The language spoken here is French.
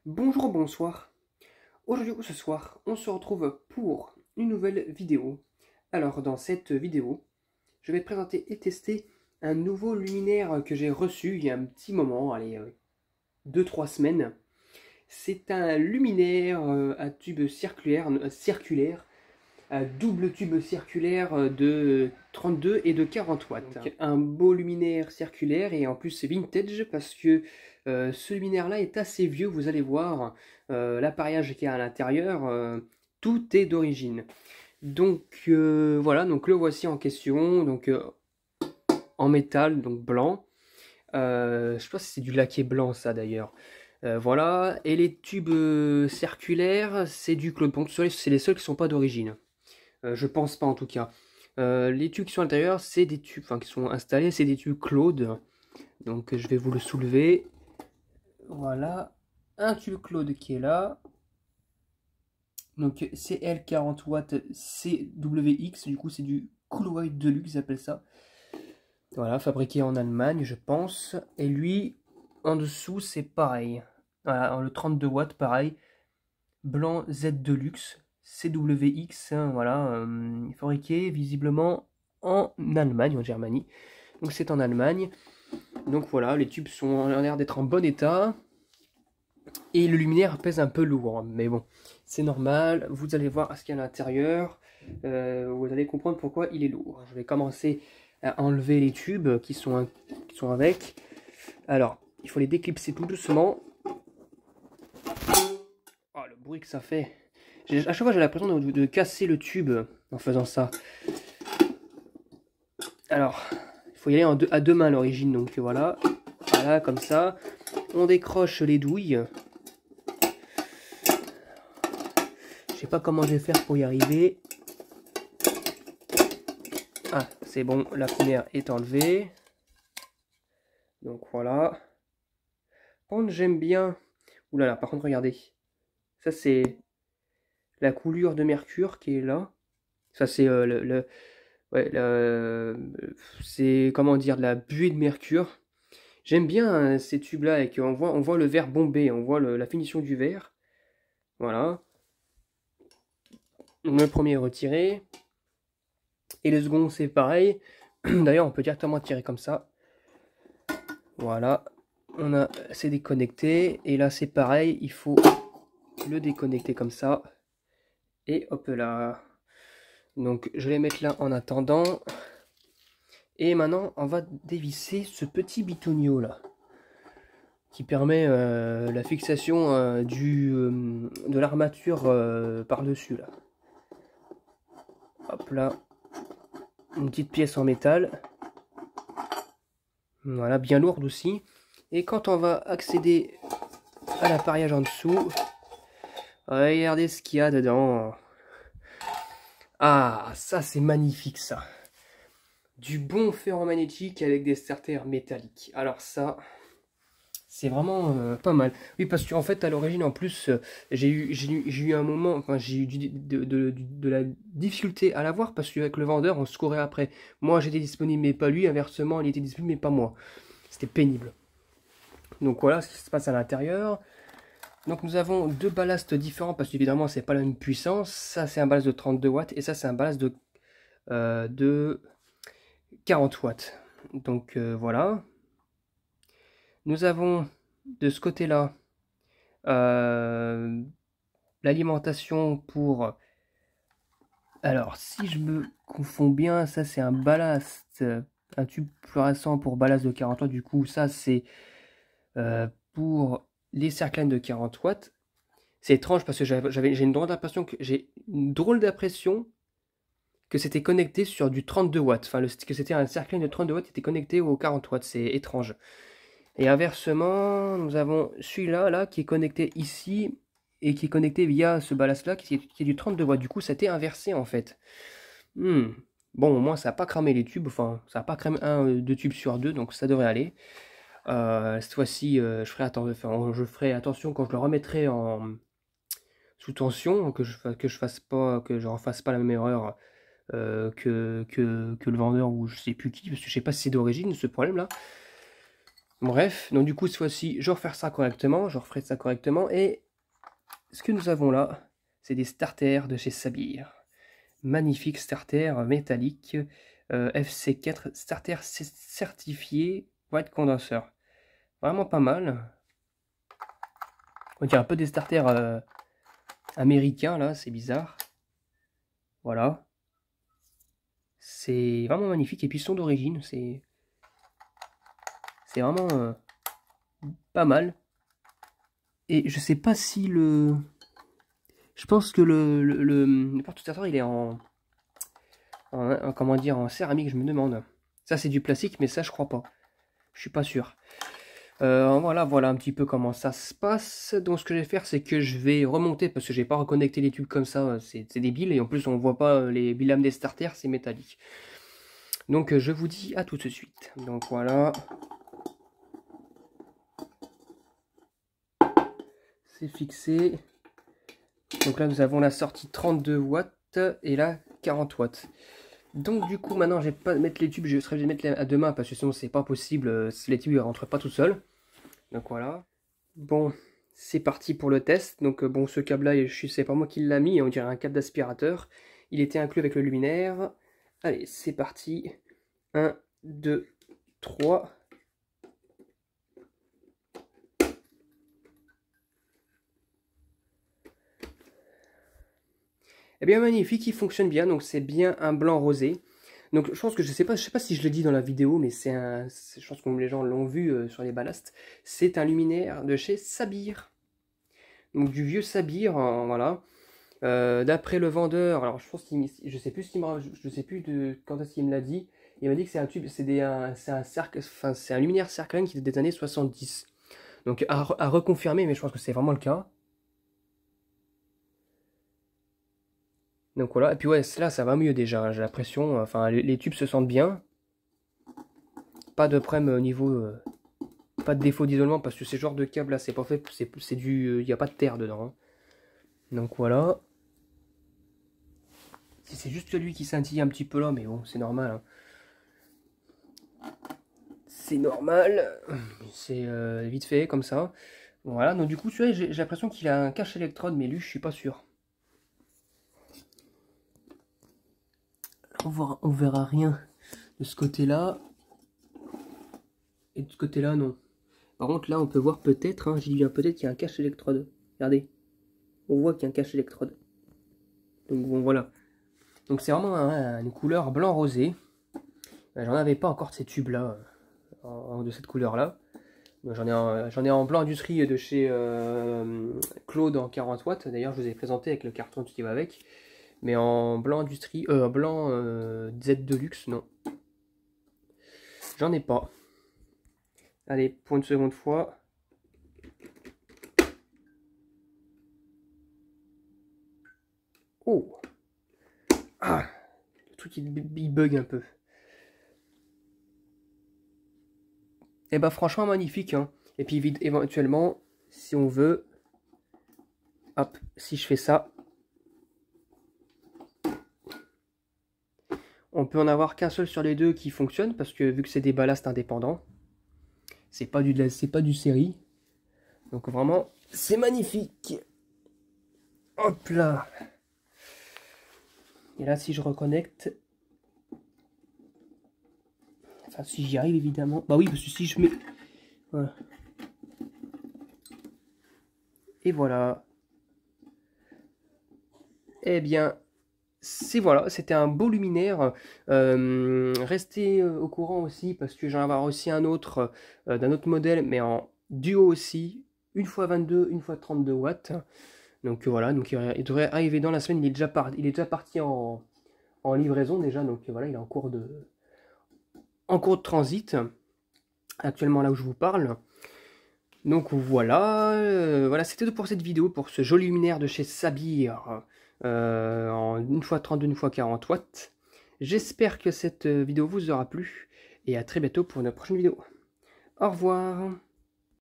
Bonjour, bonsoir. Aujourd'hui ou ce soir, on se retrouve pour une nouvelle vidéo. Alors, dans cette vidéo, je vais te présenter et tester un nouveau luminaire que j'ai reçu il y a un petit moment, allez, 2-3 semaines. C'est un luminaire à tube circulaire, à double tube circulaire de 32 et de 40 watts. Donc, un beau luminaire circulaire et en plus c'est vintage parce que ce luminaire là est assez vieux, vous allez voir l'appareillage qu'il y a à l'intérieur, tout est d'origine. Donc voilà, donc le voici en question, donc en métal, donc blanc. Je sais pas si c'est du laqué blanc ça d'ailleurs. Voilà, et les tubes circulaires, c'est du Claude Pont, c'est les seuls qui sont pas d'origine. Je pense pas en tout cas. Les tubes qui sont à l'intérieur, c'est des tubes, enfin qui sont installés, c'est des tubes Claude. Donc je vais vous le soulever. Voilà, un tube Claude qui est là. Donc CL 40 watts CWX, du coup c'est du Cool White Deluxe, ils appellent ça. Voilà, fabriqué en Allemagne, je pense. Et lui, en dessous, c'est pareil. Voilà, le 32 watts, pareil. Blanc Z Deluxe, CWX, hein, voilà, fabriqué visiblement en Allemagne, en Germanie. Donc c'est en Allemagne. Donc voilà, les tubes ont l'air d'être en bon état. Et le luminaire pèse un peu lourd, hein, mais bon, c'est normal. Vous allez voir ce qu'il y a à l'intérieur. Vous allez comprendre pourquoi il est lourd. Je vais commencer à enlever les tubes qui sont avec. Alors, il faut les déclipser tout doucement. Oh, le bruit que ça fait. À chaque fois, j'ai l'impression de casser le tube en faisant ça. Alors, il faut y aller à deux mains à l'origine, donc voilà. Voilà, comme ça. On décroche les douilles. Je sais pas comment je vais faire pour y arriver. Ah, c'est bon, la première est enlevée. Donc voilà. Par contre, j'aime bien... Ouh là là, par contre, regardez. Ça, c'est la coulure de mercure qui est là. Ça, c'est ouais, c'est, comment dire, de la buée de mercure. J'aime bien ces tubes-là et qu'on voit, on voit le verre bombé, on voit la finition du verre. Voilà. Le premier est retiré. Et le second, c'est pareil. D'ailleurs, on peut directement tirer comme ça. Voilà. C'est déconnecté. Et là, c'est pareil. Il faut le déconnecter comme ça. Et hop là. Donc, je vais les mettre là en attendant. Et maintenant, on va dévisser ce petit bitonio là. Qui permet la fixation de l'armature par-dessus là. Hop là. Une petite pièce en métal. Voilà, bien lourde aussi. Et quand on va accéder à l'appareillage en dessous, regardez ce qu'il y a dedans. Ah, ça c'est magnifique ça. Du bon ferromagnétique avec des starters métalliques. Alors ça, c'est vraiment pas mal. Oui, parce qu'en fait, à l'origine, en plus, j'ai eu un moment, enfin, j'ai eu de la difficulté à l'avoir parce qu'avec le vendeur, on se courait après. Moi, j'étais disponible, mais pas lui. Inversement, il était disponible, mais pas moi. C'était pénible. Donc voilà ce qui se passe à l'intérieur. Donc nous avons deux ballasts différents parce qu'évidemment, c'est pas la même puissance. Ça, c'est un ballast de 32 watts et ça, c'est un ballast de 40 watts. Donc voilà. Nous avons de ce côté-là l'alimentation pour... Alors, si je me confonds bien, ça c'est un ballast, un tube fluorescent pour ballast de 40 watts. Du coup, ça c'est pour les cerclines de 40 watts. C'est étrange parce que j'ai une drôle d'impression que c'était connecté sur du 32 watts. Enfin, que c'était un cercline de 32 watts qui était connecté au 40 watts. C'est étrange. Et inversement, nous avons celui-là là, qui est connecté ici et qui est connecté via ce ballast-là qui est du 32 watts. Du coup, ça a été inversé en fait. Bon, au moins, ça n'a pas cramé les tubes. Enfin, ça n'a pas cramé deux tubes sur deux, donc ça devrait aller. Cette fois-ci, je ferai attention quand je le remettrai sous tension, que je refasse pas la même erreur que le vendeur ou je sais plus qui, parce que je sais pas si c'est d'origine ce problème-là. Bref, donc du coup cette fois-ci je referai ça correctement, et ce que nous avons là, c'est des starters de chez Sabir. Magnifique starter métallique FC4 starter certifié white condenseur. Vraiment pas mal. On dirait un peu des starters américains là, c'est bizarre. Voilà. C'est vraiment magnifique, et puis ils sont d'origine, c'est vraiment pas mal. Et je sais pas si le... Je pense que le porte-starter il est comment dire, en céramique, je me demande. Ça c'est du plastique, mais ça je crois pas. Je suis pas sûr. Voilà un petit peu comment ça se passe. Donc ce que je vais faire, c'est que je vais remonter, parce que j'ai pas reconnecté les tubes comme ça, c'est débile, et en plus on voit pas les bilames des starters, c'est métallique. Donc je vous dis à tout de suite. Donc voilà. C'est fixé. Donc là nous avons la sortie 32 watts et la 40 watts. Donc du coup maintenant je vais pas mettre les tubes, je serais obligé de mettre à deux mains parce que sinon c'est pas possible, les tubes ne rentrent pas tout seuls. Donc voilà. Bon, c'est parti pour le test. Donc bon, ce câble là, c'est pas moi qui l'a mis, on dirait un câble d'aspirateur. Il était inclus avec le luminaire. Allez, c'est parti. 1, 2, 3. Eh bien magnifique, il fonctionne bien, donc c'est bien un blanc rosé. Donc je pense que je sais pas si je le dis dans la vidéo, mais je pense que les gens l'ont vu sur les ballasts. C'est un luminaire de chez Sabir. Donc du vieux Sabir, voilà. D'après le vendeur, alors je pense je sais plus je sais plus de quand est-ce qu'il me l'a dit. Il m'a dit que c'est un tube, c'est un luminaire Circline qui est des années 70. Donc à reconfirmer, mais je pense que c'est vraiment le cas. Donc voilà, et puis ouais, là ça va mieux déjà, j'ai l'impression, enfin les tubes se sentent bien. Pas de problème au niveau, pas de défaut d'isolement, parce que ces genres de câbles là, c'est pas fait, c'est du, il n'y a pas de terre dedans. Hein. Donc voilà. C'est juste celui qui scintille un petit peu là, mais bon, c'est normal. Hein. C'est normal, c'est vite fait comme ça. Voilà, donc du coup celui-là j'ai l'impression qu'il a un cache électrode, mais lui je suis pas sûr. On verra rien de ce côté-là. Et de ce côté-là, non. Par contre, là, on peut voir peut-être, hein, j'ai dit bien peut-être qu'il y a un cache électrode. Regardez. On voit qu'il y a un cache électrode. Donc bon, voilà. Donc c'est vraiment une couleur blanc-rosé. J'en avais pas encore de ces tubes-là, de cette couleur-là. J'en ai en blanc industrie de chez Claude en 40 watts. D'ailleurs, je vous ai présenté avec le carton qui va avec. Mais en blanc industrie, blanc Z Deluxe, non. J'en ai pas. Allez, pour une seconde fois. Oh! Ah! Le truc il bug un peu. Et bah franchement magnifique. Hein. Et puis éventuellement, si on veut, hop, si je fais ça, on peut en avoir qu'un seul sur les deux qui fonctionne, parce que vu que c'est des ballasts indépendants, c'est pas du série. Donc vraiment, c'est magnifique. Hop là. Et là, si je reconnecte, enfin si j'y arrive évidemment, bah oui, parce que si je mets, voilà. Et voilà. Eh bien, voilà, c'était un beau luminaire. Restez au courant aussi, parce que j'en vais avoir aussi un autre d'un autre modèle, mais en duo aussi, une fois 22, une fois 32 watts. Donc voilà, donc il devrait arriver dans la semaine. Il est déjà parti en livraison déjà, donc voilà, il est en cours de transit actuellement là où je vous parle. Donc voilà, voilà, c'était tout pour cette vidéo, pour ce joli luminaire de chez Sabir. En 1x32, 1x40 watts. J'espère que cette vidéo vous aura plu, et à très bientôt pour une prochaine vidéo. Au revoir.